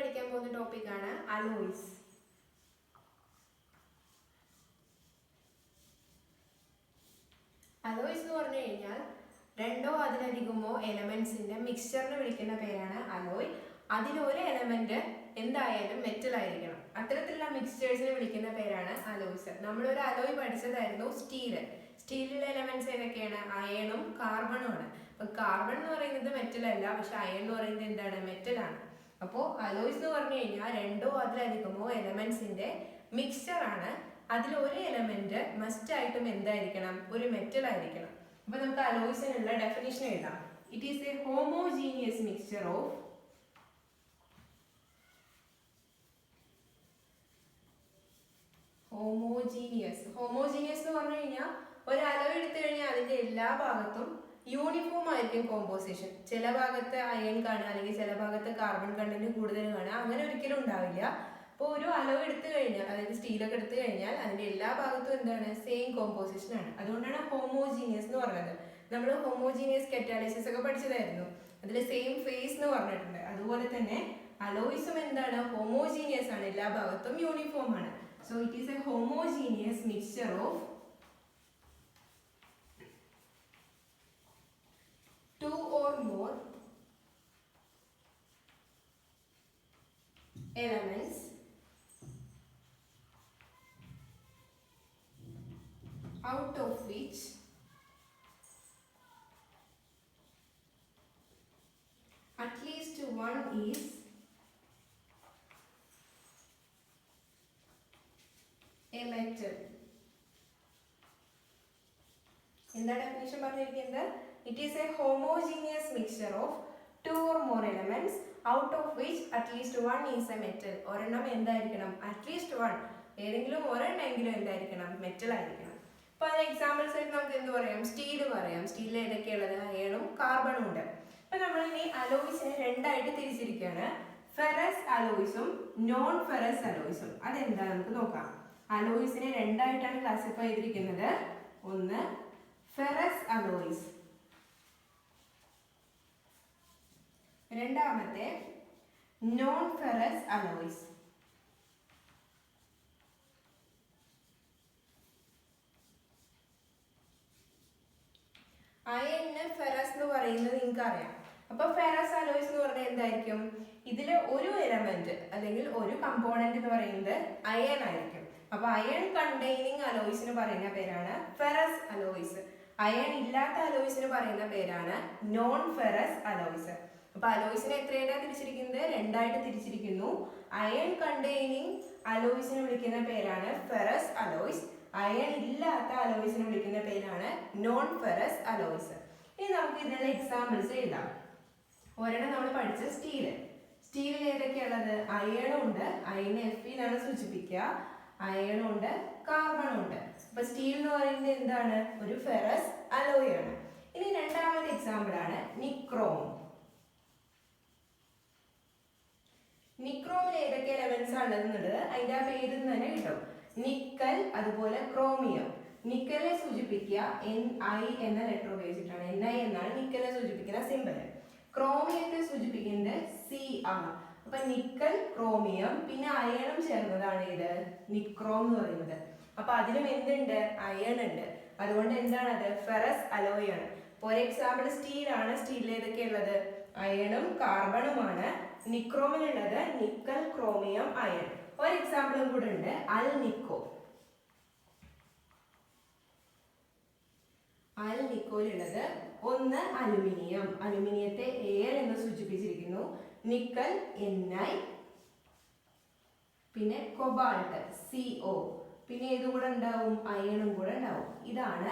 പഠിക്കാൻ പോകുന്ന ടോപ്പിക്കാണ് അലോയ്സ്. അലോയ്സ് എന്ന് പറഞ്ഞു കഴിഞ്ഞാൽ രണ്ടോ അതിലധികമോ എലമെന്റ്സിന്റെ മിക്സ്ചറിനെ വിളിക്കുന്ന പേരാണ് അലോയ്. അതിലൊരു എലമെന്റ് എന്തായാലും മെറ്റൽ ആയിരിക്കണം. അത്തരത്തിലുള്ള മിക്സ്ചേഴ്സിനെ വിളിക്കുന്ന പേരാണ് അലോയ്സ്. നമ്മളൊരു അലോയ് പഠിച്ചതായിരുന്നു സ്റ്റീല്. സ്റ്റീലിലെ എലമെന്റ്സ് ഏതൊക്കെയാണ്? അയണും കാർബണും ആണ്. അപ്പൊ കാർബൺ എന്ന് പറയുന്നത് മെറ്റൽ അല്ല, പക്ഷെ അയൺ എന്ന് പറയുന്നത് എന്താണ്? മെറ്റൽ ആണ്. അപ്പോൾ അലോയ്സ് എന്ന് പറഞ്ഞു കഴിഞ്ഞാൽ രണ്ടോ അതിലധികമോ എലമെന്റ്സിന്റെ മിക്സ്ചർ ആണ്. അതിൽ ഒരു എലമെന്റ് മസ്റ്റ് ആയിട്ടും എന്തായിരിക്കണം? ഒരു മെറ്റൽ ആയിരിക്കണം. അപ്പൊ നമുക്ക് അലോയ്സിനുള്ള ഡെഫിനിഷൻ എഴുതാം. It is A homogeneous mixture of homogeneous എന്ന് പറഞ്ഞു കഴിഞ്ഞാൽ ഒരു അലോയ് എടുത്തു കഴിഞ്ഞാൽ അതിന്റെ എല്ലാ ഭാഗത്തും യൂണിഫോം ആയിരിക്കും കോമ്പോസിഷൻ. ചില ഭാഗത്ത് അയൺ കാണുക, അല്ലെങ്കിൽ ചില ഭാഗത്ത് കാർബൺ കണ്ടന്റ് കൂടുതൽ കാണുക, അങ്ങനെ ഒരിക്കലും ഉണ്ടാവില്ല. അപ്പോൾ ഒരു അലോയ് എടുത്തു കഴിഞ്ഞാൽ, അതായത് സ്റ്റീലൊക്കെ എടുത്തു കഴിഞ്ഞാൽ അതിന്റെ എല്ലാ ഭാഗത്തും എന്താണ്? സെയിം കോമ്പോസിഷൻ ആണ്. അതുകൊണ്ടാണ് ഹോമോജീനിയസ് എന്ന് പറഞ്ഞത്. നമ്മൾ ഹോമോജീനിയസ് കറ്റാലിസിസ് ഒക്കെ പഠിച്ചതായിരുന്നു. അതിൽ സെയിം ഫേസ് എന്ന് പറഞ്ഞിട്ടുണ്ട്. അതുപോലെ തന്നെ അലോയ്സും എന്താണ്? ഹോമോജീനിയസ് ആണ്, എല്ലാ ഭാഗത്തും യൂണിഫോം ആണ്. So it is A homogeneous mixture of two or more elements out of which at least one is a metal. എന്താ ഡെഫിനിഷൻ പറഞ്ഞിരിക്കുന്നത്? It is a homogeneous mixture of two or more elements out of which at least one is a metal. ഒരെണ്ണം എന്തായിരിക്കണം? at least one, ഏതെങ്കിലും ഒരെണ്ണമെങ്കിലും എന്തായിരിക്കണം? Metal ആയിരിക്കണം. അപ്പൊ അതിന് examples ആയിട്ട് നമുക്ക് എന്ത് പറയാം? സ്റ്റീൽ പറയാം. സ്റ്റീലിൽ ഏതൊക്കെയുള്ളത്? അയണും കാർബണും ഉണ്ട്. അപ്പൊ നമ്മൾ ഇനി അലോയ്സിനെ രണ്ടായിട്ട് തിരിച്ചിരിക്കുകയാണ്. ഫെറസ് അലോയ്സും നോൺ ഫെറസ് അലോയ്സും. അതെന്താ നമുക്ക് നോക്കാം. അലോയ്സിനെ രണ്ടായിട്ടാണ് ക്ലാസിഫൈ ചെയ്തിരിക്കുന്നത്. ഒന്ന് ഫെറസ് അലോയ്സ്, രണ്ടാമത്തെ നോൺ ഫെറസ് അലോയ്സ്. അയണിന് ഫെറസ് എന്ന് പറയുന്നത് നിങ്ങൾക്ക് അറിയാം. അപ്പൊ ഫെറസ് അലോയ്സ് എന്ന് പറഞ്ഞാൽ എന്തായിരിക്കും? ഇതിൽ ഒരു എലമെന്റ് അല്ലെങ്കിൽ ഒരു കമ്പോണന്റ് എന്ന് പറയുന്നത് അയൺ ആയിരിക്കും. അപ്പൊ അയൺ കണ്ടെയ്നിങ് അലോയ്സിന് പറയുന്ന പേരാണ് ഫെറസ് അലോയ്സ്. അയൺ ഇല്ലാത്ത അലോയ്സിന് പറയുന്ന പേരാണ് നോൺ ഫെറസ് അലോയ്സ്. അപ്പൊ അലോയ്സിനെ എത്രയായിട്ടാണ് തിരിച്ചിരിക്കുന്നത്? രണ്ടായിട്ട് തിരിച്ചിരിക്കുന്നു. അയൺ കണ്ടെയ്നിങ് അലോയ്സിനെ വിളിക്കുന്ന പേരാണ് ഫെറസ് അലോയ്സ്. അയൺ ഇല്ലാത്ത അലോയ്സിനെ വിളിക്കുന്ന പേരാണ് നോൺ ഫെറസ് അലോയ്സ്. ഇനി നമുക്ക് ഇതിനുള്ള എക്സാമ്പിൾസ് എഴുതാം. ഒരെണ്ണം നമ്മൾ പഠിച്ച സ്റ്റീല്. സ്റ്റീലിൽ ഏതൊക്കെയുള്ളത്? അയണും ഉണ്ട്, അയൺ Fe എന്നാണ് സൂചിപ്പിക്കുക. അയണും ഉണ്ട്, കാർബണും ഉണ്ട്. അപ്പൊ സ്റ്റീൽ എന്ന് പറയുന്നത് എന്താണ്? ഒരു ഫെറസ് അലോയ് ആണ്. ഇനി രണ്ടാമത്തെ എക്സാമ്പിൾ ആണ് നിക്രോം. നിക്രോമിൽ ഏതൊക്കെ എലമെന്റ്സ് ആണെന്നുള്ളത് അതിന്റെ ആ പേരിൽ നിന്ന് തന്നെ കിട്ടും. നിക്കൽ, അതുപോലെ ക്രോമിയം. നിക്കലിനെ സൂചിപ്പിക്കുക Ni എന്ന ലെറ്റർ ഉപയോഗിച്ചിട്ടാണ്. Ni എന്നാണ് നിക്കലിനെ സൂചിപ്പിക്കുന്ന സിമ്പൽ. ക്രോമിയത്തെ സൂചിപ്പിക്കുന്നത് C ആണ്. അപ്പൊ നിക്കൽ, ക്രോമിയം, പിന്നെ അയണും ചേർന്നതാണ് ഇത് നിക്രോം എന്ന് പറയുന്നത്. അപ്പൊ അതിലും എന്തുണ്ട്? അയൺ ഉണ്ട്. അതുകൊണ്ട് എന്താണ് അത്? ഫെറസ് അലോയ് ആണ്. ഫോർ എക്സാമ്പിൾ സ്റ്റീൽ ആണ്. സ്റ്റീലിൽ ഏതൊക്കെയുള്ളത്? അയണും കാർബണുമാണ്. നിക്രോമിലുള്ളത് നിക്കൽ, ക്രോമിയം, അയൺ. ഒരു എക്സാമ്പിളും കൂടെ ഉണ്ട്, അൽ നിക്കോ. അൽ നിക്കോയിലുള്ളത് ഒന്ന് അലുമിനിയം. അലുമിനിയത്തെ എയർ എന്ന് സൂചിപ്പിച്ചിരിക്കുന്നു. നിക്കൽ Ni, പിന്നെ കൊബാൾട്ട് CO, പിന്നെ ഏത് കൂടെ ഉണ്ടാവും? അയണും കൂടെ ഉണ്ടാവും. ഇതാണ്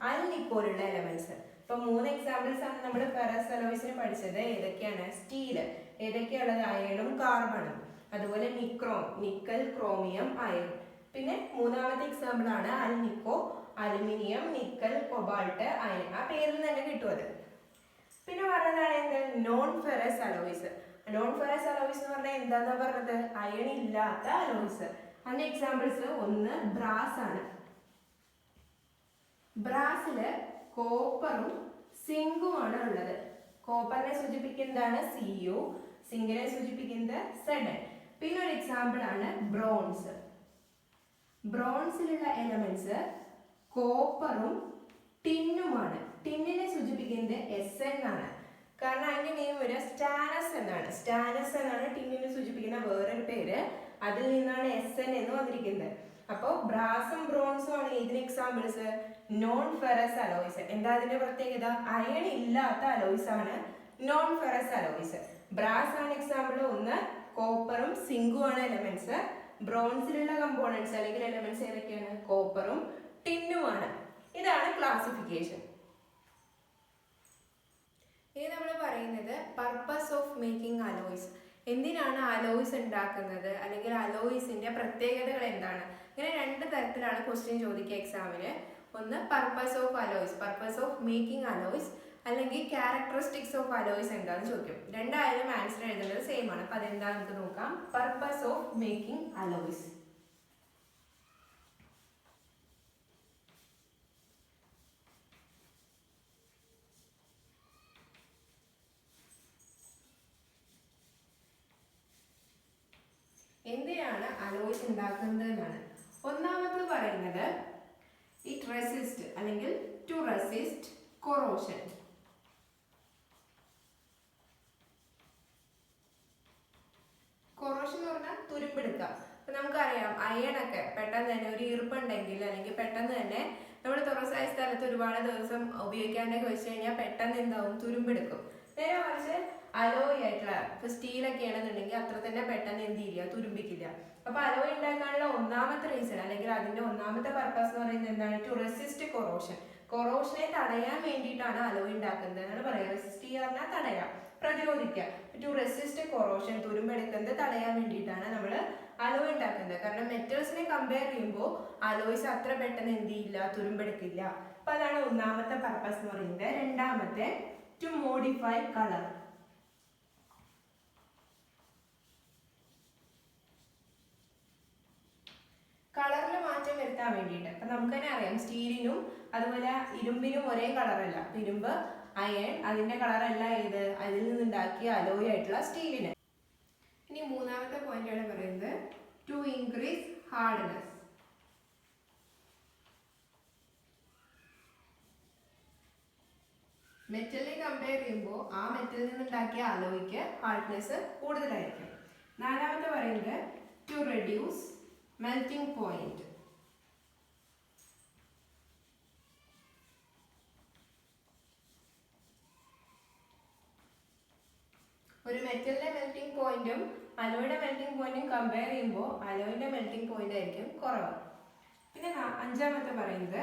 അൽ നിക്കോയിലുള്ള എലമെന്റ്സ്. ഇപ്പൊ മൂന്ന് എക്സാമ്പിൾസ് ആണ് നമ്മൾ ഫെറസ് അലോയ്സിന് പഠിച്ചത്. ഏതൊക്കെയാണ്? സ്റ്റീല്. ഏതൊക്കെയുള്ളത്? അയണും കാർബണും. അതുപോലെ നിക്രോം, നിക്കൽ, ക്രോമിയം, അയൺ. പിന്നെ മൂന്നാമത്തെ എക്സാമ്പിൾ ആണ് അൽ നിക്കോ, അലുമിനിയം, നിക്കൽ, കൊബാൾട്ട്, അയൺ. ആ പേരിൽ തന്നെ കിട്ടും അത്. പിന്നെ പറഞ്ഞതാണ് എന്ത്? Non ferrous alloys. Non ferrous alloys എന്ന് പറഞ്ഞാൽ എന്താന്നാ പറഞ്ഞത്? അയൺ ഇല്ലാത്ത അലോയ്സ്. അതിന്റെ എക്സാമ്പിൾസ് ഒന്ന് ബ്രാസ് ആണ്. ബ്രാസില് കോപ്പറും സിങ്കും ആണ് ഉള്ളത്. കോപ്പറിനെ സൂചിപ്പിക്കുന്നതാണ് Cu, സിങ്കിനെ സൂചിപ്പിക്കുന്നത് Zn. പിന്നെ ഒരു എക്സാമ്പിൾ ആണ് ബ്രോൺസ്. ബ്രോൺസിലുള്ള എലമെന്റ്സ് കോപ്പറും ടിന്നുമാണ്. ടിന്നിനെ സൂചിപ്പിക്കുന്നത് Sn ആണ്. കാരണം അതിന്റെ നെയിം വരിക സ്റ്റാനസ് എന്നാണ്. സ്റ്റാനസ് എന്നാണ് ടിന്നിനെ സൂചിപ്പിക്കുന്ന വേറൊരു പേര്. അതിൽ നിന്നാണ് Sn എന്ന് വന്നിരിക്കുന്നത്. അപ്പോൾ ബ്രാസും ബ്രോൺസും ആണ് ഇതിന് എക്സാമ്പിൾസ്. Non ferrous alloys. എന്താ അതിന്റെ പ്രത്യേകത? അയൺ ഇല്ലാത്ത അലോയ്സ് ആണ് നോൺ ഫെറസ് അലോയ്സ്. ബ്രാസ് ആണ് എക്സാമ്പിൾ. ഒന്ന് കോപ്പറും സിങ്കും ആണ് എലമെന്റ്സ്. ബ്രോൺസിലുള്ള കമ്പോണൻസ് അല്ലെങ്കിൽ എലമെന്റ്സ് ഏതൊക്കെയാണ്? കോപ്പറും ടിന്നുമാണ്. ഇതാണ് ക്ലാസിഫിക്കേഷൻ. ഇനി നമ്മൾ പറയുന്നത് പർപ്പസ് ഓഫ് മേക്കിംഗ് അലോയ്സ്. എന്തിനാണ് അലോയ്സ് ഉണ്ടാക്കുന്നത്, അല്ലെങ്കിൽ അലോയ്സിന്റെ പ്രത്യേകതകൾ എന്താണ്? ഇങ്ങനെ രണ്ട് തരത്തിലാണ് ക്വസ്റ്റ്യൻ ചോദിക്കുക എക്സാമിന്. ഒന്ന് purpose of alloys, purpose of making alloys, അല്ലെങ്കിൽ ക്യാരക്ടറിസ്റ്റിക്സ് ഓഫ് അലോയ്സ് എന്താണെന്ന് ചോദിക്കും. രണ്ടായാലും ആൻസർ എഴുതുന്നത് സെയിം ആണ്. അപ്പൊ അതെന്താ നമുക്ക് നോക്കാം. Purpose of making alloys. എന്തിനാണ് അലോയ്സ് ഉണ്ടാക്കുന്നത് എന്നാണ്. ഒന്നാമത് പറയുന്നത് ഇറ്റ് റെസിസ്റ്റ് അല്ലെങ്കിൽ ടു റെസിസ്റ്റ് കൊറോഷൻ. കൊറോഷൻ എന്ന് പറഞ്ഞാൽ തുരുമ്പെടുക്കുക. അപ്പൊ നമുക്കറിയാം അയൺ ഒക്കെ പെട്ടെന്ന് തന്നെ ഒരു ഈർപ്പുണ്ടെങ്കിൽ അല്ലെങ്കിൽ പെട്ടെന്ന് തന്നെ നമ്മൾ തുറസായ സ്ഥലത്ത് ഒരുപാട് ദിവസം ഉപയോഗിക്കാണ്ടൊക്കെ വെച്ച് കഴിഞ്ഞാൽ പെട്ടെന്ന് എന്താവും? തുരുമ്പെടുക്കും. നേരെ മറിച്ച് അലോയ് ആയിട്ടുള്ള ഇപ്പൊ സ്റ്റീലൊക്കെ ആണെന്നുണ്ടെങ്കിൽ അത്ര തന്നെ പെട്ടെന്ന് എന്ത് ചെയ്യില്ല? തുരുമ്പിക്കില്ല. അപ്പൊ അലോയ് ഉണ്ടാക്കാനുള്ള ഒന്നാമത്തെ റീസൺ അല്ലെങ്കിൽ അതിന്റെ ഒന്നാമത്തെ പർപ്പസ് എന്ന് പറയുന്നത് എന്താണ്? To resist corrosion. കൊറോഷനെ തടയാൻ വേണ്ടിയിട്ടാണ് അലോയ് ഉണ്ടാക്കുന്നത് എന്നാണ് പറയുക. റെസിസ്റ്റ് ചെയ്യുക പറഞ്ഞാൽ തടയാം, പ്രതിരോധിക്കുക. ടു റെസിസ്റ്റ് കൊറോഷൻ, തുരുമ്പെടുക്കുന്നത് തടയാൻ വേണ്ടിയിട്ടാണ് നമ്മൾ അലോയ് ഉണ്ടാക്കുന്നത്. കാരണം മെറ്റൽസിനെ കമ്പയർ ചെയ്യുമ്പോൾ അലോയ്സ് അത്ര പെട്ടെന്ന് എന്ത് ചെയ്യില്ല? തുരുമ്പെടുക്കില്ല. അപ്പൊ അതാണ് ഒന്നാമത്തെ പർപ്പസ് എന്ന് പറയുന്നത്. രണ്ടാമത്തെ ടു മോഡിഫൈ കളർ. കളറിൽ മാറ്റം വരുത്താൻ വേണ്ടിയിട്ട്. അപ്പൊ നമുക്ക് തന്നെ അറിയാം സ്റ്റീലിനും അതുപോലെ ഇരുമ്പിനും ഒരേ കളറല്ല. ഇരുമ്പ് അയൺ അതിന്റെ കളറല്ല ഏത്? അതിൽ നിന്നുണ്ടാക്കിയ അലോയ് ആയിട്ടുള്ള സ്റ്റീലിന്. ഇനി മൂന്നാമത്തെ പോയിന്റ് ആണ് പറയുന്നത് ടു ഇൻക്രീസ് ഹാർഡ്നെസ്. മെറ്റലിനെ കമ്പയർ ചെയ്യുമ്പോൾ ആ മെറ്റലിൽ നിന്നുണ്ടാക്കിയ അലോയ്ക്ക് ഹാർഡ്നെസ് കൂടുതലായിരിക്കും. നാലാമത്തെ പറയുന്നത് ടു റെഡ്യൂസ് മെൽറ്റിംഗ് പോയിന്റ്. ഒരു മെറ്റലിന്റെ മെൽറ്റിംഗ് പോയിന്റും അലോയുടെ മെൽറ്റിംഗ് പോയിന്റും കമ്പയർ ചെയ്യുമ്പോൾ അലോയുടെ മെൽറ്റിംഗ് പോയിന്റ് ആയിരിക്കും കുറവ്. പിന്നെ അഞ്ചാമത്തെ പറയുന്നത്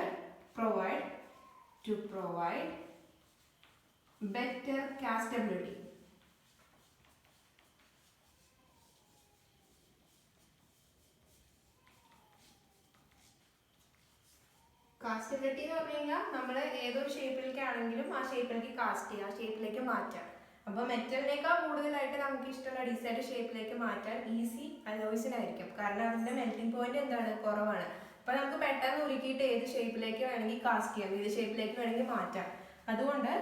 പ്രൊവൈഡ് ബെറ്റർ കാസ്റ്റബിലിറ്റി. കാസ്റ്റബിലിറ്റി എന്ന് പറഞ്ഞു കഴിഞ്ഞാൽ നമ്മൾ ഏതൊരു ഷേപ്പിലേക്കാണെങ്കിലും ആ ഷേപ്പിലേക്ക് കാസ്റ്റ് ചെയ്യുക, ആ ഷേപ്പിലേക്ക് മാറ്റാം. അപ്പൊ മെറ്റലിനേക്കാൾ കൂടുതലായിട്ട് നമുക്ക് ഇഷ്ടമുള്ള ഡിസൈഡ് ഷേപ്പിലേക്ക് മാറ്റാൻ ഈസി അലോയ്സിനായിരിക്കും. കാരണം അതിന്റെ മെൽറ്റിംഗ് പോയിന്റ് എന്താണ്? കുറവാണ്. അപ്പൊ നമുക്ക് പെട്ടെന്ന് ഉരുക്കിയിട്ട് ഏത് ഷേപ്പിലേക്ക് വേണമെങ്കിൽ കാസ്റ്റ് ചെയ്യാം, ഏത് ഷേപ്പിലേക്ക് വേണമെങ്കിൽ മാറ്റാം. അതുകൊണ്ട്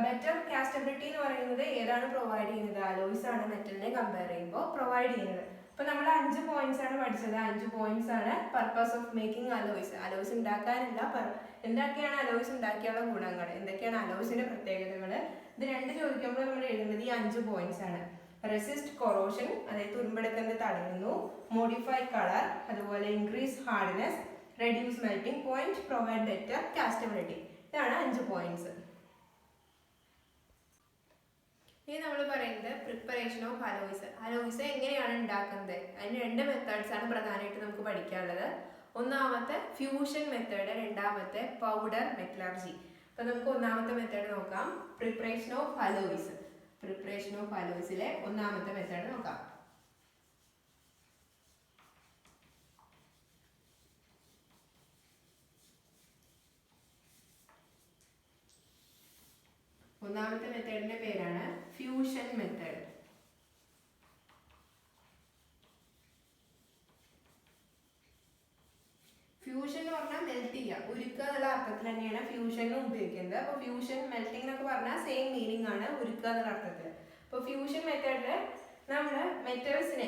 ബെറ്റർ കാസ്റ്റബിലിറ്റി എന്ന് പറയുന്നത് ഏതാണ് പ്രൊവൈഡ് ചെയ്യുന്നത്? അലോയ്സ് ആണ് മെറ്റലിനെ കമ്പയർ ചെയ്യുമ്പോൾ പ്രൊവൈഡ് ചെയ്യുന്നത്. അപ്പൊ നമ്മൾ 5 പോയിന്റ്സ് ആണ് പഠിച്ചത്. 5 പോയിന്റ്സ് ആണ് purpose of making alloys. Alloys ഉണ്ടാക്കാനല്ല, എന്തൊക്കെയാണ് അലോയ്സ് ഉണ്ടാക്കിയുള്ള ഗുണങ്ങൾ, എന്തൊക്കെയാണ് അലോയ്സിന്റെ പ്രത്യേകതകൾ, ഇത് രണ്ട് ചോദിക്കുമ്പോൾ നമ്മൾ എഴുതുന്നത് ഈ 5 പോയിന്റ്സ് ആണ്. റെസിസ്റ്റ് കൊറോഷൻ, അതായത് തുരുമ്പെടുക്കുന്നത് തടയുന്നു. മോഡിഫൈ കളർ, അതുപോലെ increase hardness, reduce melting point, provide better castability. ഇതാണ് 5 പോയിന്റ്സ്. ഇനി നമ്മൾ പറയുന്നത് പ്രിപ്പറേഷൻ ഓഫ് അലോയ്സ്. അലോയ്സ് എങ്ങനെയാണ് ഉണ്ടാക്കുന്നത്? അതിന് 2 മെത്തേഡ്സ് ആണ് പ്രധാനമായിട്ട് നമുക്ക് പഠിക്കാനുള്ളത്. ഒന്നാമത്തെ ഫ്യൂഷൻ മെത്തേഡ്, രണ്ടാമത്തെ പൗഡർ മെറ്റലർജി. അപ്പൊ നമുക്ക് ഒന്നാമത്തെ മെത്തേഡ് നോക്കാം. Preparation of alloys. Preparation of അലോയ്സിലെ ഒന്നാമത്തെ മെത്തേഡ് നോക്കാം. ഒന്നാമത്തെ മെത്തേഡിന്റെ പേരാണ് ഫ്യൂഷൻ മെത്തേഡ്. ഫ്യൂഷൻ എന്ന് പറഞ്ഞാൽ മെൽറ്റ് ചെയ്യുക, ഉരുക്കുക എന്നുള്ള അർത്ഥത്തിൽ തന്നെയാണ് ഫ്യൂഷനും ഉപയോഗിക്കുന്നത്. അപ്പൊ ഫ്യൂഷൻ മെൽറ്റിംഗ് എന്നൊക്കെ പറഞ്ഞാൽ സെയിം മീനിങ് ആണ്, ഉരുക്കുക എന്നുള്ള അർത്ഥത്തിൽ. അപ്പോൾ ഫ്യൂഷൻ മെത്തേഡിൽ നമ്മൾ മെറ്റൽസിനെ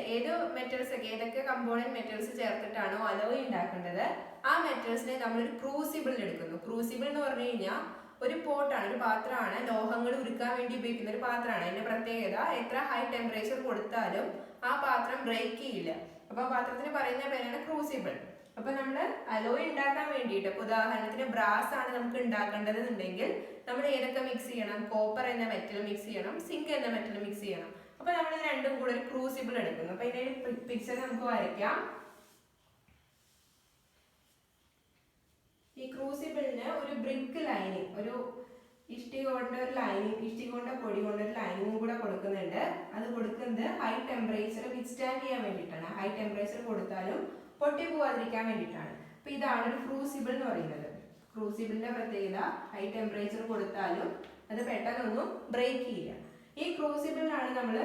ഏതൊക്കെ കമ്പോണന്റ് മെറ്റൽസ് ചേർത്തിട്ടാണോ അലോയ് ഉണ്ടാക്കേണ്ടത് ആ മെറ്റൽസിനെ നമ്മളൊരു ക്രൂസിബിളിൽ എടുക്കുന്നു. ക്രൂസിബിൾ എന്ന് പറഞ്ഞു കഴിഞ്ഞാൽ ഒരു പോട്ടാണ്, ഒരു പാത്രമാണ്, ലോഹങ്ങൾ ഉരുക്കാൻ വേണ്ടി ഉപയോഗിക്കുന്ന ഒരു പാത്രമാണ്. അതിന്റെ പ്രത്യേകത എത്ര ഹൈ ടെമ്പറേച്ചർ കൊടുത്താലും ആ പാത്രം ബ്രേക്ക് ചെയ്യില്ല. അപ്പൊ ആ പാത്രത്തിന് പറയുന്ന പേരാണ് ക്രൂസിബിൾ. അപ്പൊ നമ്മൾ അലോയ് ഉണ്ടാക്കാൻ വേണ്ടിയിട്ട്, ഉദാഹരണത്തിന് ബ്രാസ് ആണ് നമുക്ക് ഉണ്ടാക്കേണ്ടത് എന്നുണ്ടെങ്കിൽ നമ്മൾ ഏതൊക്കെ മിക്സ് ചെയ്യണം? കോപ്പർ എന്ന മെറ്റൽ മിക്സ് ചെയ്യണം, സിങ്ക് എന്ന മെറ്റൽ മിക്സ് ചെയ്യണം. അപ്പൊ നമ്മൾ ഇത് രണ്ടും കൂടെ ഒരു ക്രൂസിബിൾ എടുക്കുന്നു. അപ്പൊ ഇതിന്റെ പിക്ചർ നമുക്ക് വരയ്ക്കാം. ഈ ക്രൂസിബിളിന് ഒരു ബ്രിക്ക് ലൈനിങ്, ഒരു ഇഷ്ടിക കൊണ്ട് ഒരു ലൈനിങ്, ഇഷ്ടിക കൊണ്ട് പൊടി കൊണ്ട് ഒരു ലൈനിങ്ങും കൂടെ കൊടുക്കുന്നുണ്ട്. അത് കൊടുക്കുന്നത് ഹൈ ടെമ്പറേച്ചർ വിത്ത്സ്റ്റാൻഡ് ചെയ്യാൻ വേണ്ടിയിട്ടാണ്. ഹൈ ടെമ്പറേച്ചർ കൊടുത്താലും പൊട്ടി പോവാതിരിക്കാൻ വേണ്ടിയിട്ടാണ്. അപ്പൊ ഇതാണ് ഒരു ക്രൂസിബിൾ എന്ന് പറയുന്നത്. ക്രൂസിബിളിന്റെ പ്രത്യേകത ഹൈ ടെമ്പറേച്ചർ കൊടുത്താലും അത് പെട്ടെന്നൊന്നും ബ്രേക്ക് ചെയ്യില്ല. ഈ ക്രൂസിബിളിലാണ് നമ്മൾ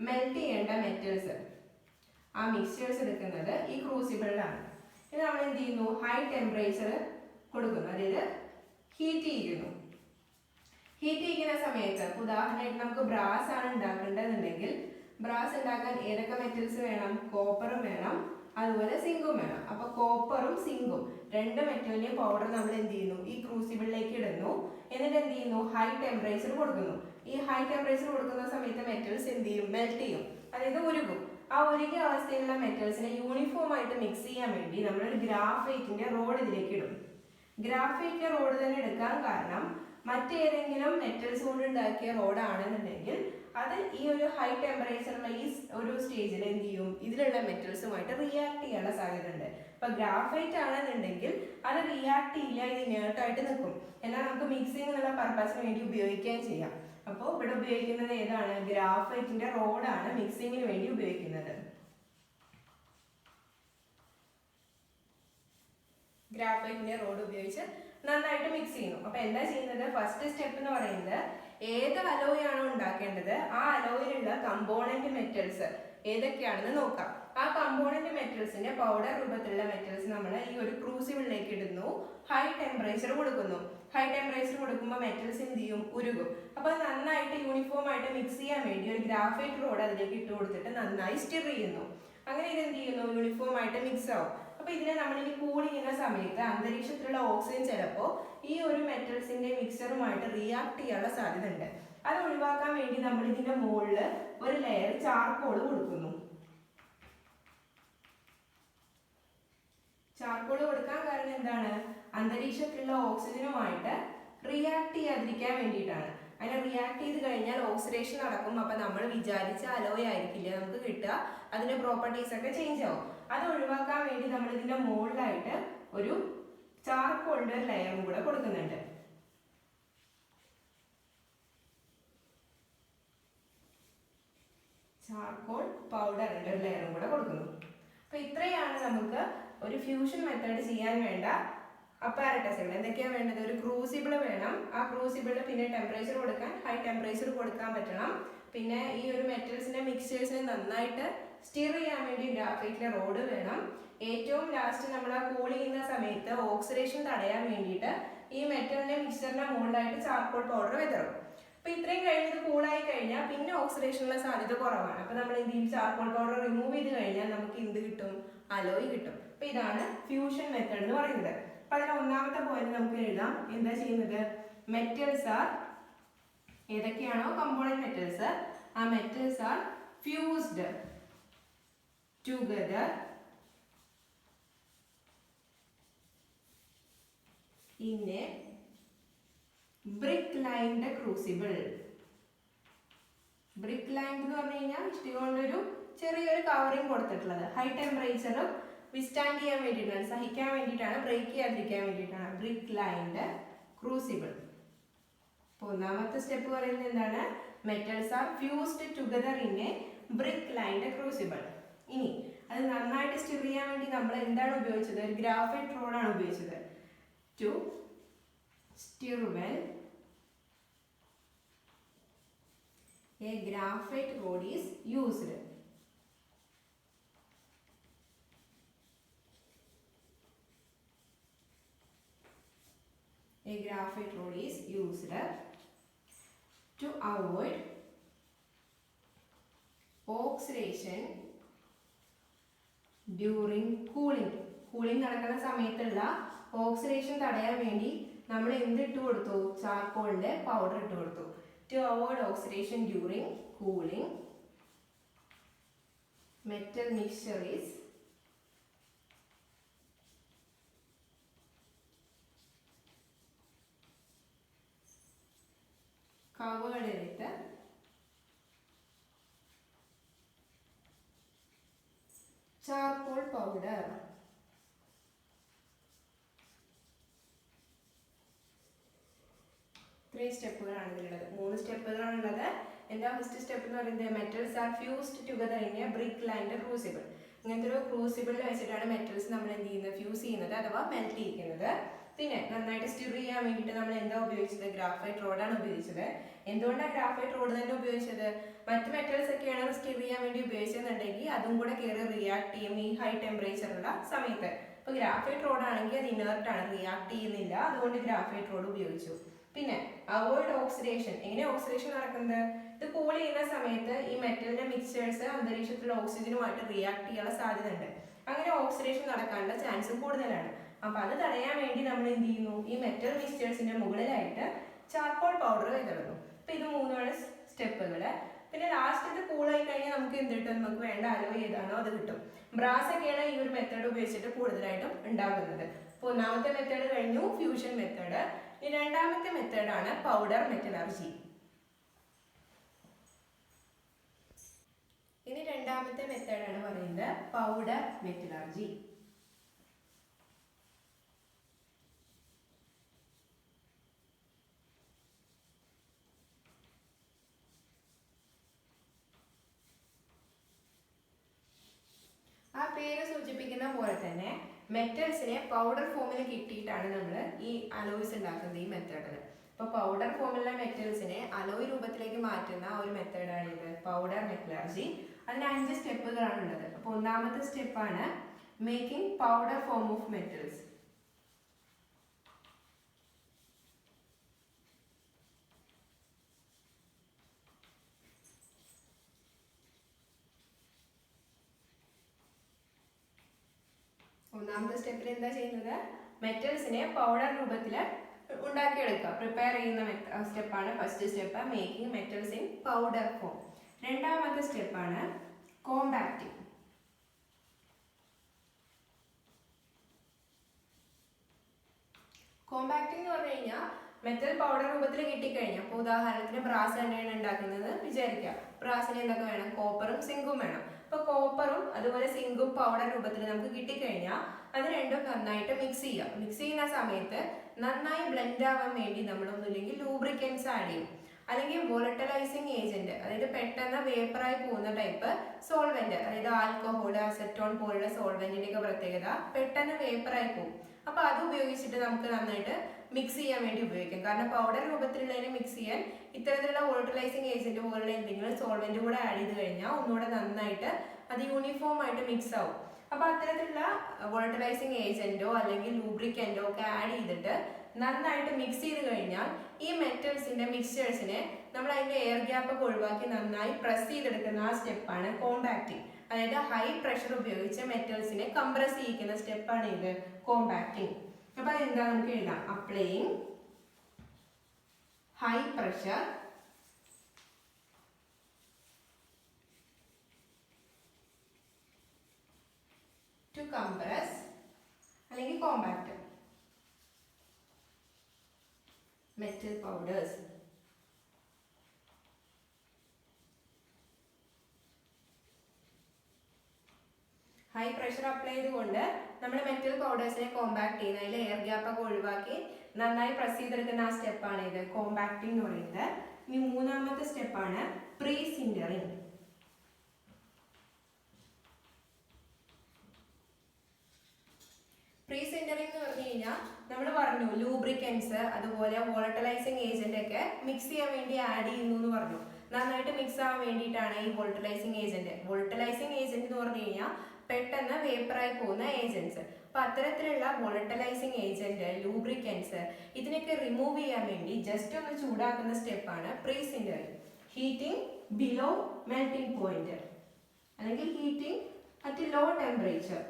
മെൽറ്റ് ചെയ്യേണ്ട മെറ്റൽസ്, ആ മിക്സ്ചേഴ്സ് എടുക്കുന്നത് ഈ ക്രൂസിബിളിലാണ്. ഇത് നമ്മൾ എന്ത് ചെയ്യുന്നു? ഹൈ ടെമ്പറേച്ചർ കൊടുക്കുന്നു, അതായത് ഹീറ്റ് ചെയ്യുന്നു. ഹീറ്റ് ചെയ്യുന്ന സമയത്ത് ഉദാഹരണമായിട്ട് നമുക്ക് ബ്രാസ് ആണ് ഉണ്ടാക്കേണ്ടതെന്നുണ്ടെങ്കിൽ ബ്രാസ് ഉണ്ടാക്കാൻ ഏതൊക്കെ മെറ്റൽസ് വേണം? കോപ്പറും വേണം, അതുപോലെ സിങ്കും വേണം. അപ്പൊ കോപ്പറും സിങ്കും രണ്ട് മെറ്റലിന്റെയും പൗഡർ നമ്മൾ എന്ത് ചെയ്യുന്നു? ഈ ക്രൂസിബിളിലേക്ക് ഇടുന്നു. എന്നിട്ട് എന്ത് ചെയ്യുന്നു? ഹൈ ടെമ്പറേച്ചർ കൊടുക്കുന്നു. ഈ ഹൈ ടെമ്പറേച്ചർ കൊടുക്കുന്ന സമയത്ത് മെറ്റൽസ് എന്ത് ചെയ്യും? മെൽറ്റ് ചെയ്യും, അതായത് ഉരുകും. ആ ഉരുകിയ അവസ്ഥയിലുള്ള മെറ്റൽസിനെ യൂണിഫോം ആയിട്ട് മിക്സ് ചെയ്യാൻ വേണ്ടി നമ്മളൊരു ഗ്രാഫൈറ്റിന്റെ റോഡ് ഇതിലേക്ക് ഇടും. ഗ്രാഫൈറ്റിന്റെ റോഡ് തന്നെ എടുക്കാൻ കാരണം മറ്റേതെങ്കിലും മെറ്റൽസ് കൊണ്ട് ഉണ്ടാക്കിയ റോഡാണെന്നുണ്ടെങ്കിൽ അത് ഈ ഒരു ഹൈ ടെമ്പറേച്ചറുള്ള ഈ ഒരു സ്റ്റേജിൽ എന്ത് ചെയ്യും? ഇതിലുള്ള മെറ്റൽസുമായിട്ട് റിയാക്ട് ചെയ്യാനുള്ള സാധ്യത ഉണ്ട്. അപ്പൊ ഗ്രാഫൈറ്റ് ആണെന്നുണ്ടെങ്കിൽ അത് റിയാക്ട് ചെയ്യില്ല, ഇത് ഇനേർട്ടായിട്ട് നിൽക്കും. എന്നാൽ നമുക്ക് മിക്സിംഗ് എന്നുള്ള പർപ്പസിന് വേണ്ടി ഉപയോഗിക്കുകയും ചെയ്യാം. അപ്പോൾ ഇവിടെ ഉപയോഗിക്കുന്നത് ഏതാണ്? ഗ്രാഫൈറ്റിന്റെ റോഡാണ് മിക്സിങ്ങിന് വേണ്ടി ഉപയോഗിക്കുന്നത്. ഗ്രാഫൈറ്റിന്റെ റോഡ് ഉപയോഗിച്ച് നന്നായിട്ട് മിക്സ് ചെയ്യുന്നു. അപ്പൊ എന്താ ചെയ്യുന്നത്? ഫസ്റ്റ് സ്റ്റെപ്പ് എന്ന് പറയുന്നത് ഏത് അലോയ് ആണോ ഉണ്ടാക്കേണ്ടത് ആ അലോയിലുള്ള കമ്പോണന്റ് മെറ്റൽസ് ഏതൊക്കെയാണെന്ന് നോക്കാം. ആ കമ്പോണന്റ് മെറ്റൽസിന്റെ പൗഡർ രൂപത്തിലുള്ള മെറ്റൽസ് നമ്മൾ ഈ ഒരു ക്രൂസിബിളിലേക്ക് ഇടുന്നു. ഹൈ ടെമ്പറേച്ചർ കൊടുക്കുന്നു. ഹൈ ടെമ്പറേച്ചർ കൊടുക്കുമ്പോൾ മെറ്റൽസ് എന്ത് ചെയ്യും? ഉരുകും. അപ്പൊ നന്നായിട്ട് യൂണിഫോം ആയിട്ട് മിക്സ് ചെയ്യാൻ വേണ്ടി ഒരു ഗ്രാഫൈറ്റ് റോഡ് അതിലേക്ക് ഇട്ട് കൊടുത്തിട്ട് നന്നായി സ്റ്റിർ ചെയ്യുന്നു. അങ്ങനെ ഇത് എന്ത് ചെയ്യുന്നു? യൂണിഫോം ആയിട്ട് മിക്സ് ആവും. അപ്പൊ ഇതിനെ നമ്മൾ ഇനി കൂളി ചെയ്യുന്ന സമയത്ത് അന്തരീക്ഷത്തിലുള്ള ഓക്സിജൻ ചിലപ്പോൾ ഈ ഒരു മെറ്റൽസിന്റെ മിക്സറുമായിട്ട് റിയാക്ട് ചെയ്യാനുള്ള സാധ്യത ഉണ്ട്. അത് ഒഴിവാക്കാൻ വേണ്ടി നമ്മൾ ഇതിന്റെ മുകളിൽ ഒരു ലെയർ ചാർക്കോൾ കൊടുക്കുന്നു. ചാർക്കോൾ കൊടുക്കാൻ കാരണം എന്താണ്? അന്തരീക്ഷത്തിലുള്ള ഓക്സിജനുമായിട്ട് റിയാക്ട് ചെയ്യാതിരിക്കാൻ വേണ്ടിയിട്ടാണ്. അങ്ങനെ റിയാക്ട് ചെയ്ത് കഴിഞ്ഞാൽ ഓക്സിഡേഷൻ നടക്കും. അപ്പൊ നമ്മൾ വിചാരിച്ച അലോയ് ആയിരിക്കില്ല നമുക്ക് കിട്ടുക, അതിന്റെ പ്രോപ്പർട്ടീസ് ഒക്കെ ചേഞ്ച് ആവും. അത് ഒഴിവാക്കാൻ വേണ്ടി നമ്മൾ ഇതിന്റെ മുകളിലായിട്ട് ഒരു ചാർക്കോളിന്റെ ഒരു ലെയറും കൂടെ കൊടുക്കുന്നുണ്ട്. ചാർക്കോൾ പൗഡറിന്റെ ഒരു ലെയറും കൂടെ കൊടുക്കുന്നു. അപ്പൊ ഇത്രയാണ് നമുക്ക് ഒരു ഫ്യൂഷൻ മെത്തേഡ് ചെയ്യാൻ വേണ്ട അപ്പാരറ്റസുകൾ. എന്തൊക്കെയാണ് വേണ്ടത്? ഒരു ക്രൂസിബിൾ വേണം. ആ ക്രൂസിബിളിൽ പിന്നെ ടെമ്പറേച്ചർ കൊടുക്കാൻ ഹൈ ടെമ്പറേച്ചർ കൊടുക്കാൻ പറ്റണം. പിന്നെ ഈ ഒരു മെറ്റൽസിന്റെ മിക്സ്ചേഴ്സിനെ നന്നായിട്ട് സ്റ്റിർ ചെയ്യാൻ വേണ്ടി ഗ്രാഫൈറ്റിലെ റോഡ് വേണം. ഏറ്റവും ലാസ്റ്റ് നമ്മൾ ആ കൂൾ ചെയ്യുന്ന സമയത്ത് ഓക്സിഡേഷൻ തടയാൻ വേണ്ടിയിട്ട് ഈ മെറ്റലിന്റെ മിക്സ്ചറിന്റെ മുകളിലായിട്ട് ചാർക്കോൾ പൗഡർ വിതറും. അപ്പൊ ഇത്രയും കഴിഞ്ഞത് കൂളായി കഴിഞ്ഞാൽ പിന്നെ ഓക്സിഡേഷനുള്ള സാധ്യത കുറവാണ്. അപ്പൊ നമ്മൾ എന്ത് ചെയ്യും? ചാർക്കോൾ പൗഡർ റിമൂവ് ചെയ്ത് കഴിഞ്ഞാൽ നമുക്ക് എന്ത് കിട്ടും? അലോയ് കിട്ടും. അപ്പൊ ഇതാണ് ഫ്യൂഷൻ മെത്തേഡ് എന്ന് പറയുന്നത്. അപ്പൊ അതിന് ഒന്നാമത്തെ പോയിന്റ് നമുക്ക് എഴുതാം. എന്താ ചെയ്യുന്നത്? മെറ്റൽസ് ആർ, ഏതൊക്കെയാണോ കമ്പോണന്റ് മെറ്റൽസ്, ആ metals are fused together in a brick lined crucible. Brick lined എന്ന് പറഞ്ഞു കഴിഞ്ഞാൽ ഇഷ്ടിക കൊണ്ടൊരു ചെറിയൊരു കവറിങ് കൊടുത്തിട്ടുള്ളത്. ഹൈ ടെമ്പറേച്ചർ വിസ്റ്റാൻഡ് ചെയ്യാൻ വേണ്ടിയിട്ടാണ്, സഹിക്കാൻ വേണ്ടിയിട്ടാണ്, ബ്രേക്ക് ചെയ്യാതിരിക്കാൻ വേണ്ടിയിട്ടാണ് ബ്രിക്ക് ലൈൻഡ് ക്രൂസിബിൾ. അപ്പോൾ ഒന്നാമത്തെ സ്റ്റെപ്പ് പറയുന്നത് എന്താണ്? Metals are fused together in a brick lined crucible. ഇനി അത് നന്നായിട്ട് സ്റ്റിർ ചെയ്യാൻ വേണ്ടി നമ്മൾ എന്താണ് ഉപയോഗിച്ചത്? ഒരു ഗ്രാഫൈറ്റ് റോഡാണ് ഉപയോഗിച്ചത്. To stir well, a graphite rod is used. A graphite rod is used to avoid oxidation during cooling. Cooling നടക്കുന്ന സമയത്തുള്ള ഓക്സിഡേഷൻ തടയാൻ വേണ്ടി നമ്മൾ എന്തിട്ട് കൊടുത്തു? ചാർക്കോളിന്റെ പൗഡർ ഇട്ട് കൊടുത്തു. To avoid oxidation during cooling, metal mixture is covered with charcoal powder. Three സ്റ്റെപ്പുകളാണ് ഇതിലുള്ളത്. 3 സ്റ്റെപ്പുകളാണുള്ളത്. എന്താ ഫസ്റ്റ് സ്റ്റെപ്പ് എന്ന് പറയുന്നത്? Metals are fused together in a brick lined crucible. ഇങ്ങനത്തെ ഒരു ക്രൂസിബിളിൽ വെച്ചിട്ടാണ് മെറ്റൽസ് നമ്മൾ എന്ത് ചെയ്യുന്നത്? ഫ്യൂസ് ചെയ്യുന്നത് അഥവാ മെൽറ്റ് ചെയ്യുന്നത്. പിന്നെ നന്നായിട്ട് സ്റ്റിർ ചെയ്യാൻ വേണ്ടിയിട്ട് നമ്മൾ എന്താ ഉപയോഗിച്ചത്? ഗ്രാഫൈറ്റ് റോഡാണ് ഉപയോഗിച്ചത്. എന്തുകൊണ്ടാണ് ഗ്രാഫൈറ്റ് റോഡ് തന്നെ ഉപയോഗിച്ചത്? മറ്റ് മെറ്റൽസ് ഒക്കെയാണ് സ്റ്റിർ ചെയ്യാൻ വേണ്ടി ഉപയോഗിച്ചതെന്നുണ്ടെങ്കിൽ അതും കൂടെ കയറി റിയാക്ട് ചെയ്യും ഈ ഹൈ ടെമ്പറേച്ചറുള്ള സമയത്ത്. അപ്പോൾ ഗ്രാഫൈറ്റ് റോഡ് ആണെങ്കിൽ അത് ഇനേർട്ടാണ്, റിയാക്ട് ചെയ്യുന്നില്ല. അതുകൊണ്ട് ഗ്രാഫൈറ്റ് റോഡ് ഉപയോഗിച്ചു. പിന്നെ അവോയ്ഡ് ഓക്സിഡേഷൻ. എങ്ങനെ ഓക്സിഡേഷൻ നടക്കുന്നത്? ഇത് കൂൾ ചെയ്യുന്ന സമയത്ത് ഈ മെറ്റലിന്റെ മിക്സ്ചേഴ്സ് അന്തരീക്ഷത്തിലുള്ള ഓക്സിജനുമായിട്ട് റിയാക്ട് ചെയ്യാനുള്ള സാധ്യത ഉണ്ട്. അങ്ങനെ ഓക്സിഡേഷൻ നടക്കാനുള്ള ചാൻസ് കൂടുതലാണ്. അപ്പൊ അത് തടയാൻ വേണ്ടി നമ്മൾ എന്ത് ചെയ്യുന്നു? ഈ മെറ്റൽ മിക്സ്ചേഴ്സിന്റെ മുകളിലായിട്ട് ചാർക്കോൾ പൗഡർ വിതറുന്നു. അപ്പൊ ഇത് 3 സ്റ്റെപ്പുകള്. പിന്നെ ലാസ്റ്റ് ഇത് കൂളായി കഴിഞ്ഞാൽ നമുക്ക് എന്ത് കിട്ടും? നമുക്ക് വേണ്ട അലോയ് ഏതാണോ അത് കിട്ടും. ബ്രാസ് ഒക്കെയാണ് ഈ ഒരു മെത്തേഡ് ഉപയോഗിച്ചിട്ട് കൂടുതലായിട്ടും ഉണ്ടാകുന്നത്. അപ്പോൾ ഒന്നാമത്തെ മെത്തേഡ് കഴിഞ്ഞു, ഫ്യൂഷൻ മെത്തേഡ്. ഇനി രണ്ടാമത്തെ മെത്തേഡാണ് പൗഡർ മെറ്റലർജി. ഇനി രണ്ടാമത്തെ മെത്തേഡാണ് പറയുന്നത് പൗഡർ മെറ്റലർജി. ആ പേര് സൂചിപ്പിക്കുന്ന പോലെ തന്നെ മെറ്റൽസിനെ പൗഡർ ഫോമിൽ കിട്ടിയിട്ടാണ് നമ്മൾ ഈ അലോയ്സ് ഉണ്ടാക്കുന്നത് ഈ മെത്തേഡിൽ. അപ്പോൾ പൗഡർ ഫോമിലുള്ള മെറ്റൽസിനെ അലോയ് രൂപത്തിലേക്ക് മാറ്റുന്ന ഒരു മെത്തേഡാണ് ഇത് പൗഡർ മെറ്റലർജി. അതിന് 5 സ്റ്റെപ്പുകളാണ് ഉള്ളത്. അപ്പോൾ ഒന്നാമത്തെ സ്റ്റെപ്പാണ് making powder form of metals. ഒന്നാമത്തെ സ്റ്റെപ്പിൽ എന്താ ചെയ്യുന്നത്? മെറ്റൽസിനെ പൗഡർ രൂപത്തിൽ ഉണ്ടാക്കിയെടുക്കുക, പ്രിപ്പയർ ചെയ്യുന്ന സ്റ്റെപ്പാണ് first step, making metals in powder form. രണ്ടാമത്തെ സ്റ്റെപ്പാണ് കോമ്പാക്റ്റിംഗ്. കോമ്പാക്റ്റിംഗ് എന്ന് പറഞ്ഞു കഴിഞ്ഞാൽ മെറ്റൽ പൗഡർ രൂപത്തിൽ കിട്ടിക്കഴിഞ്ഞാൽ, അപ്പോൾ ഉദാഹരണത്തിന് ബ്രാസ് തന്നെയാണ് ഉണ്ടാക്കുന്നത് വിചാരിക്കുക. ബ്രാസിന് എന്തൊക്കെ വേണം? കോപ്പറും സിങ്കും വേണം. അപ്പോൾ കോപ്പറും അതുപോലെ സിങ്കും പൗഡർ രൂപത്തിൽ നമുക്ക് കിട്ടിക്കഴിഞ്ഞാൽ അത് രണ്ടും നന്നായിട്ട് മിക്സ് ചെയ്യുക. മിക്സ് ചെയ്യുന്ന സമയത്ത് നന്നായി ബ്ലെൻഡ് ആവാൻ വേണ്ടി നമ്മൾ ഒന്നുമില്ലെങ്കിൽ ലൂബ്രിക്കൻസ് ആഡ് ചെയ്യും, അല്ലെങ്കിൽ വോളറ്റലൈസിങ് ഏജന്റ്, അതായത് പെട്ടെന്ന് വേപ്പറായി പോകുന്ന ടൈപ്പ് സോൾവെന്റ്, അതായത് ആൽക്കഹോൾ, അസറ്റോൺ പോലുള്ള സോൾവെന്റിന്റെയൊക്കെ പ്രത്യേകത പെട്ടെന്ന് വേപ്പറായി പോകും. അപ്പോൾ അത് ഉപയോഗിച്ചിട്ട് നമുക്ക് നന്നായിട്ട് മിക്സ് ചെയ്യാൻ വേണ്ടി ഉപയോഗിക്കാം. കാരണം പൗഡർ രൂപത്തിലുള്ളതിനെ മിക്സ് ചെയ്യാൻ ഇത്തരത്തിലുള്ള വോളറ്റലൈസിങ് ഏജന്റ് പോലുള്ള എന്തെങ്കിലും സോൾവെന്റ് കൂടെ ആഡ് ചെയ്ത് കഴിഞ്ഞാൽ ഒന്നുകൂടെ നന്നായിട്ട് അത് യൂണിഫോം ആയിട്ട് മിക്സ് ആവും. അപ്പോൾ അത്തരത്തിലുള്ള വോളറ്റലൈസിങ് ഏജന്റോ അല്ലെങ്കിൽ ലൂബ്രിക്കന്റോ ഒക്കെ ആഡ് ചെയ്തിട്ട് നന്നായിട്ട് മിക്സ് ചെയ്ത് കഴിഞ്ഞാൽ ഈ മെറ്റൽസിന്റെ മിക്സ്ചേഴ്സിനെ നമ്മൾ അതിന്റെ എയർ ഗ്യാപ്പ് ഒക്കെ ഒഴിവാക്കി നന്നായി പ്രസ് ചെയ്തെടുക്കുന്ന ആ സ്റ്റെപ്പാണ് കോമ്പാക്റ്റിംഗ്. അതായത് ഹൈ പ്രഷർ ഉപയോഗിച്ച് മെറ്റൽസിനെ കംപ്രസ് ചെയ്യിക്കുന്ന സ്റ്റെപ്പാണ് ഇത് കോമ്പാക്റ്റിംഗ്. അപ്പൊ അതെന്താ നമുക്ക് എഴുതാം? Applying high pressure to compress അല്ലെങ്കിൽ compact metal powders. High pressure apply ചെയ്തുകൊണ്ട് നമ്മൾ മെറ്റൽ പൗഡേഴ്സിനെ കോമ്പാക്ട് ചെയ്യുന്ന, അതിൽ എയർ ഗ്യാപ്പ് ഒക്കെ ഒഴിവാക്കി നന്നായി പ്രസ് ചെയ്തെടുക്കുന്ന ആ സ്റ്റെപ്പാണ് ഇത് കോമ്പാക്ടിംഗ് എന്ന് പറയുന്നത്. ഇനി മൂന്നാമത്തെ സ്റ്റെപ്പാണ് പ്രീ സിൻഡറിംഗ്. പ്രീ സിൻഡറിംഗ് എന്ന് പറഞ്ഞു കഴിഞ്ഞാൽ നമ്മൾ പറഞ്ഞു ലൂബ്രിക്കൻസ് അതുപോലെ വോളറ്റലൈസിങ് ഏജന്റ് ഒക്കെ മിക്സ് ചെയ്യാൻ വേണ്ടി ആഡ് ചെയ്യുന്നു എന്ന് പറഞ്ഞു. നന്നായിട്ട് മിക്സ് ആവാൻ വേണ്ടിയിട്ടാണ് ഈ വോളറ്റലൈസിങ് ഏജന്റ്. വോളറ്റലൈസിങ് ഏജന്റ് എന്ന് പറഞ്ഞു കഴിഞ്ഞാൽ പെട്ടെന്ന് വേപ്പറായി പോകുന്ന ഏജന്റ്സ്. അപ്പൊ അത്തരത്തിലുള്ള വോളറ്റലൈസിങ് ഏജന്റ്, ലൂബ്രിക്കൻസ് ഇതിനൊക്കെ റിമൂവ് ചെയ്യാൻ വേണ്ടി ജസ്റ്റ് ഒന്ന് ചൂടാക്കുന്ന സ്റ്റെപ്പാണ് pre sintering. Heating below melting point. അല്ലെങ്കിൽ heating at low temperature.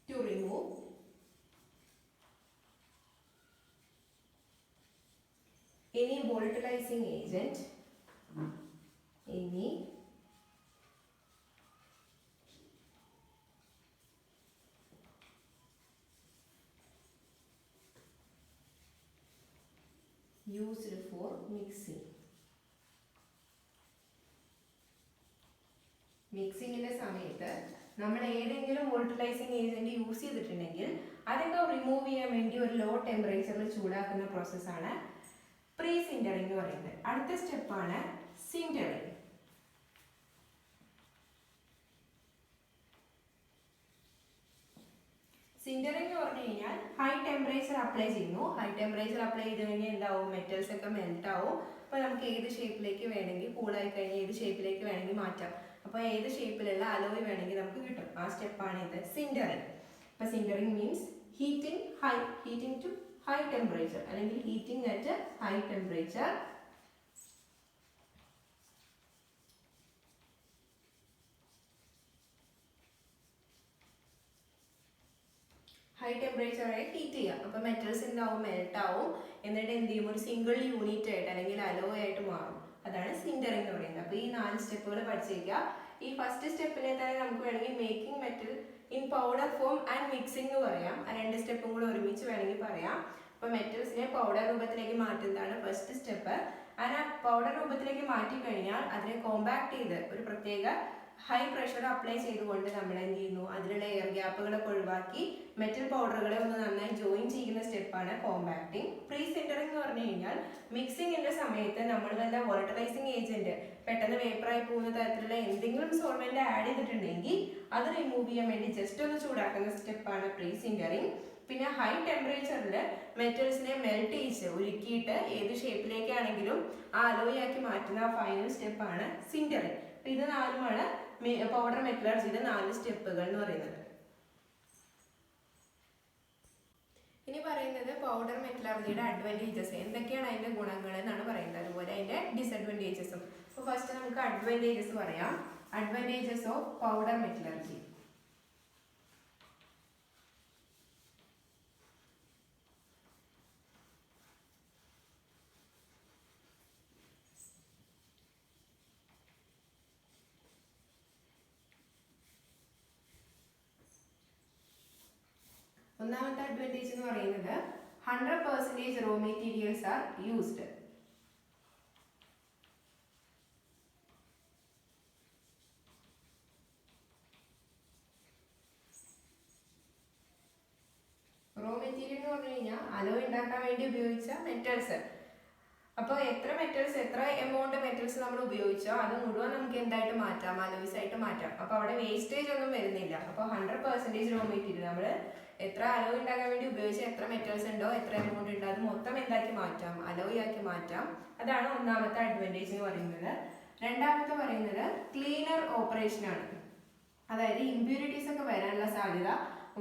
To remove any volatilizing agent, any used for mixing. മിക്സിങ്ങിന്റെ സമയത്ത് നമ്മൾ ഏതെങ്കിലും വോൾട്ടലൈസിങ് ഏജന്റ് യൂസ് ചെയ്തിട്ടുണ്ടെങ്കിൽ അതൊക്കെ റിമൂവ് ചെയ്യാൻ വേണ്ടി ഒരു ലോ ടെമ്പറേച്ചറിൽ ചൂടാക്കുന്ന പ്രോസസ്സാണ് പ്രീ സിൻറ്ററിംഗ് എന്ന് പറയുന്നത്. അടുത്ത സ്റ്റെപ്പാണ് സിൻറ്ററിംഗ്. സിൻറ്ററിംഗ് എന്ന് പറഞ്ഞു കഴിഞ്ഞാൽ ഹൈ ടെമ്പറേച്ചർ അപ്ലൈ ചെയ്യുന്നു. ഹൈ ടെമ്പറേച്ചർ അപ്ലൈ ചെയ്ത് കഴിഞ്ഞാൽ എന്താവും, മെറ്റൽസ് ഒക്കെ മെൽറ്റ് ആവും. അപ്പോൾ നമുക്ക് ഏത് ഷേപ്പിലേക്ക് വേണമെങ്കിൽ, കൂളായി കഴിഞ്ഞാൽ ഏത് ഷേപ്പിലേക്ക് വേണമെങ്കിൽ മാറ്റാം. അപ്പോൾ ഏത് ഷേപ്പിലുള്ള അലോയ് വേണമെങ്കിൽ നമുക്ക് കിട്ടും. ആ സ്റ്റെപ്പാണ് ഇത് സിൻറ്ററിംഗ്. അപ്പോൾ sintering means heating to high temperature അല്ലെങ്കിൽ heating at high temperature. High ടെമ്പറേച്ചറെ ഹീറ്റ് ചെയ്യാം. അപ്പോൾ മെറ്റൽസ് ഉണ്ടാവും, മെൽറ്റ് ആവും. എന്നിട്ട് എന്ത് ചെയ്യും, ഒരു സിംഗിൾ യൂണിറ്റ് ആയിട്ട് അല്ലെങ്കിൽ അലോയ് ആയിട്ട് മാറും. അതാണ് സിൻറ്ററിംഗ് എന്ന് പറയുന്നത്. അപ്പോൾ ഈ 4 സ്റ്റെപ്പുകൾ പഠിച്ചേക്കുക. ഈ ഫസ്റ്റ് സ്റ്റെപ്പിനെ തന്നെ നമുക്ക് വേണമെങ്കിൽ making metal in powder form and mixing എന്ന് പറയാം. ആ 2 സ്റ്റെപ്പും കൂടെ ഒരുമിച്ച് വേണമെങ്കിൽ പറയാം. അപ്പോൾ മെറ്റൽസിനെ പൗഡർ രൂപത്തിലേക്ക് മാറ്റുന്നതാണ് ഫസ്റ്റ് സ്റ്റെപ്പ്. അങ്ങനെ പൗഡർ രൂപത്തിലേക്ക് മാറ്റി കഴിഞ്ഞാൽ അതിനെ കോമ്പാക്ട് ചെയ്ത് ഒരു പ്രത്യേക ഹൈ പ്രഷർ അപ്ലൈ ചെയ്തുകൊണ്ട് നമ്മൾ എന്ത് ചെയ്യുന്നു, അതിലുള്ള എയർ ഗ്യാപ്പുകളൊക്കെ ഒഴിവാക്കി മെറ്റൽ പൗഡറുകളെ ഒന്ന് നന്നായി ജോയിൻ ചെയ്യുന്ന സ്റ്റെപ്പാണ് കോമ്പാക്ടിങ്. പ്രീ സിൻറ്ററിംഗ് എന്ന് പറഞ്ഞു കഴിഞ്ഞാൽ മിക്സിങ്ങിന്റെ സമയത്ത് നമ്മൾ വല്ല വോളട്ടലൈസിങ് ഏജന്റ് പെട്ടെന്ന് വേപ്പറായി പോകുന്ന തരത്തിലുള്ള എന്തെങ്കിലും സോൾവെന്റ് ആഡ് ചെയ്തിട്ടുണ്ടെങ്കിൽ അത് റിമൂവ് ചെയ്യാൻ വേണ്ടി ജസ്റ്റ് ഒന്ന് ചൂടാക്കുന്ന സ്റ്റെപ്പാണ് പ്രീ സിൻറ്ററിംഗ്. പിന്നെ ഹൈ ടെമ്പറേച്ചറിൽ മെറ്റൽസിനെ മെൽറ്റ് ചെയ്ത് ഉരുക്കിയിട്ട് ഏത് ഷേപ്പിലേക്കാണെങ്കിലും ആ അലോയ് ആക്കി മാറ്റുന്ന ഫൈനൽ സ്റ്റെപ്പാണ് സിൻറ്ററിംഗ്. ഇത് 4മാണ് പൗഡർ മെറ്റലർജിയുടെ 4 സ്റ്റെപ്പുകൾ എന്ന് പറയുന്നത്. ഇനി പറയുന്നത് പൗഡർ മെറ്റലർജിയുടെ അഡ്വാൻറ്റേജസ്, എന്തൊക്കെയാണ് അതിന്റെ ഗുണങ്ങൾ എന്നാണ് പറയുന്നത്. അതുപോലെ അതിന്റെ ഡിസഡ്വാൻറ്റേജസും. അപ്പോൾ ഫസ്റ്റ് നമുക്ക് അഡ്വാൻറ്റേജസ് പറയാം. Advantages of powder metallurgy. ഒന്നാമത്തെ അഡ്വാൻറ്റേജ് എന്ന് പറയുന്നത് 100% raw materials are used. Raw material എന്ന് പറഞ്ഞു കഴിഞ്ഞാൽ അലോയ് ഉണ്ടാക്കാൻ വേണ്ടി ഉപയോഗിച്ച മെറ്റൽസ്. അപ്പോൾ എത്ര മെറ്റൽസ്, എത്ര എമൗണ്ട് മെറ്റൽസ് നമ്മൾ ഉപയോഗിച്ചോ അത് മുഴുവൻ നമുക്ക് എന്തായിട്ട് മാറ്റാം, അലോയ്സ് ആയിട്ട് മാറ്റാം. അപ്പോൾ അവിടെ വേസ്റ്റേജ് ഒന്നും വരുന്നില്ല. അപ്പോൾ 100% റോ മെറ്റീരിയൽ നമ്മൾ എത്ര അലോയ് ഉണ്ടാക്കാൻ വേണ്ടി ഉപയോഗിച്ച എത്ര മെറ്റൽസ് ഉണ്ടോ, എത്ര എമൗണ്ട് ഉണ്ടോ അത് മൊത്തം എന്താക്കി മാറ്റാം, അലോയ് ആക്കി മാറ്റാം. അതാണ് ഒന്നാമത്തെ അഡ്വാൻറ്റേജ് എന്ന് പറയുന്നത്. രണ്ടാമത്തെ പറയുന്നത് ക്ലീനർ ഓപ്പറേഷൻ ആണ്. അതായത് ഇമ്പ്യൂരിറ്റീസ് ഒക്കെ വരാനുള്ള സാധ്യത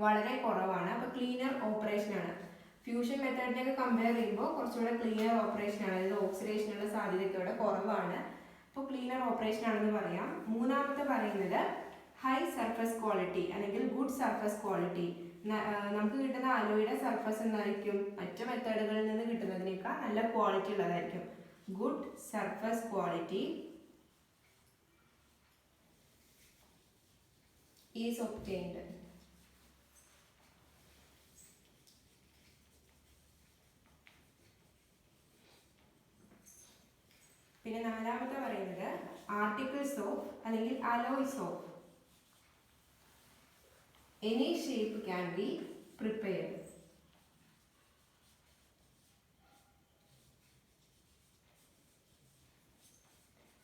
വളരെ കുറവാണ്. അപ്പോൾ ക്ലീനർ ഓപ്പറേഷൻ ആണ്. ഫ്യൂഷൻ മെത്തേഡിനെയൊക്കെ കമ്പയർ ചെയ്യുമ്പോൾ കുറച്ചുകൂടെ ക്ലീനർ ഓപ്പറേഷൻ ആണ്. അതായത് ഓക്സിഡേഷനുള്ള സാധ്യതയൊക്കെ ഇവിടെ കുറവാണ്. അപ്പോൾ ക്ലീനർ ഓപ്പറേഷൻ ആണെന്ന് പറയാം. മൂന്നാമത്തെ പറയുന്നത് ഹൈ സർഫസ് ക്വാളിറ്റി അല്ലെങ്കിൽ ഗുഡ് സർഫസ് ക്വാളിറ്റി. നമുക്ക് കിട്ടുന്ന അലോയുടെ സർഫസ് എന്തായിരിക്കും, മറ്റു മെത്തേഡുകളിൽ നിന്ന് കിട്ടുന്നതിനേക്കാൾ നല്ല ക്വാളിറ്റി ഉള്ളതായിരിക്കും. Good surface quality is obtained. പിന്നെ നാലാമത്തെ പറയുന്നത് ആർട്ടിക്കിൾസ് ഓഫ് അല്ലെങ്കിൽ alloys of any shape can be prepared.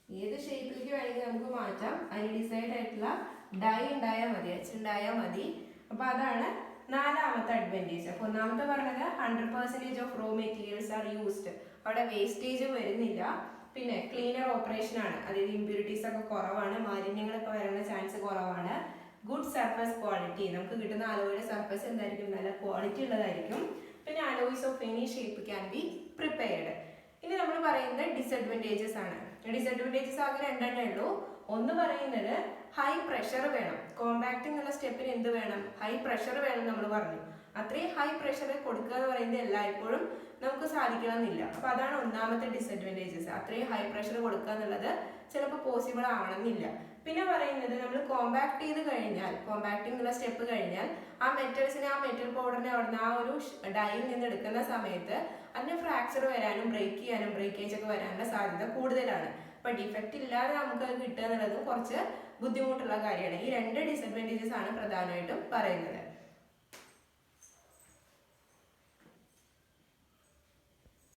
ഏത് ഷേപ്പിലേക്ക് വേണമെങ്കിൽ നമുക്ക് മാറ്റാം. അതിന് ഡിസൈഡ് ആയിട്ടുള്ള ഡൈ ഉണ്ടായാൽ മതി, ഉണ്ടായാൽ മതി. അപ്പോൾ അതാണ് നാലാമത്തെ അഡ്വാൻറ്റേജ്. അപ്പോൾ ഒന്നാമത്തെ പറഞ്ഞത് 100% of raw materials are used. അവിടെ വേസ്റ്റേജ് വരുന്നില്ല. പിന്നെ ക്ലീനർ ഓപ്പറേഷൻ ആണ്, അതായത് ഇമ്പ്യൂരിറ്റീസ് ഒക്കെ കുറവാണ്, മാലിന്യങ്ങളൊക്കെ വരാനുള്ള ചാൻസ് കുറവാണ്. ഗുഡ് സർഫസ് ക്വാളിറ്റി, നമുക്ക് കിട്ടുന്ന അലോയുടെ സർഫസ് എന്തായിരിക്കും, നല്ല ക്വാളിറ്റി ഉള്ളതായിരിക്കും. പിന്നെ alloys of any shape can be prepared. ഇനി നമ്മൾ പറയുന്നത് ഡിസഡ്വാൻറ്റേജസ് ആണ്. ഡിസഡ്വാൻറ്റേജസ് ആകെ രണ്ടെണ്ണേ ഉള്ളൂ. ഒന്ന് പറയുന്നത് ഹൈ പ്രഷർ വേണം. കോമ്പാക്ടിംഗ് എന്നുള്ള സ്റ്റെപ്പിന് എന്ത് വേണം? ഹൈ പ്രഷർ വേണം നമ്മൾ പറഞ്ഞു. അത്രയും ഹൈ പ്രഷർ കൊടുക്കുക എന്ന് പറയുന്നത് എല്ലായ്പ്പോഴും നമുക്ക് സാധിക്കണമെന്നില്ല. അപ്പൊ അതാണ് ഒന്നാമത്തെ ഡിസഡ്വാൻറ്റേജസ്. അത്രയും ഹൈ പ്രഷർ കൊടുക്കുക എന്നുള്ളത് ചിലപ്പോൾ പോസിബിൾ ആവണമെന്നില്ല. പിന്നെ പറയുന്നത് നമ്മൾ കോമ്പാക്ട് ചെയ്ത് കഴിഞ്ഞാൽ, കോമ്പാക്ടിംഗ് എന്നുള്ള സ്റ്റെപ്പ് കഴിഞ്ഞാൽ ആ മെറ്റൽസിനെ, ആ മെറ്റൽ പൗഡറിനെ അവിടുന്ന് ആ ഒരു ഡൈയിൽ നിന്ന് എടുക്കുന്ന സമയത്ത് അതിന് ഫ്രാക്ചർ വരാനും ബ്രേക്ക് ചെയ്യാനും ബ്രേക്കേജ് ഒക്കെ വരാനുള്ള സാധ്യത കൂടുതലാണ്. അപ്പൊ ഡിഫക്റ്റ് ഇല്ലാതെ നമുക്ക് അത് കിട്ടുക എന്നുള്ളത് കുറച്ച് ബുദ്ധിമുട്ടുള്ള കാര്യമാണ്. ഈ രണ്ട് ഡിസഡ്വാൻറ്റേജസ് ആണ് പ്രധാനമായിട്ടും പറയുന്നത്.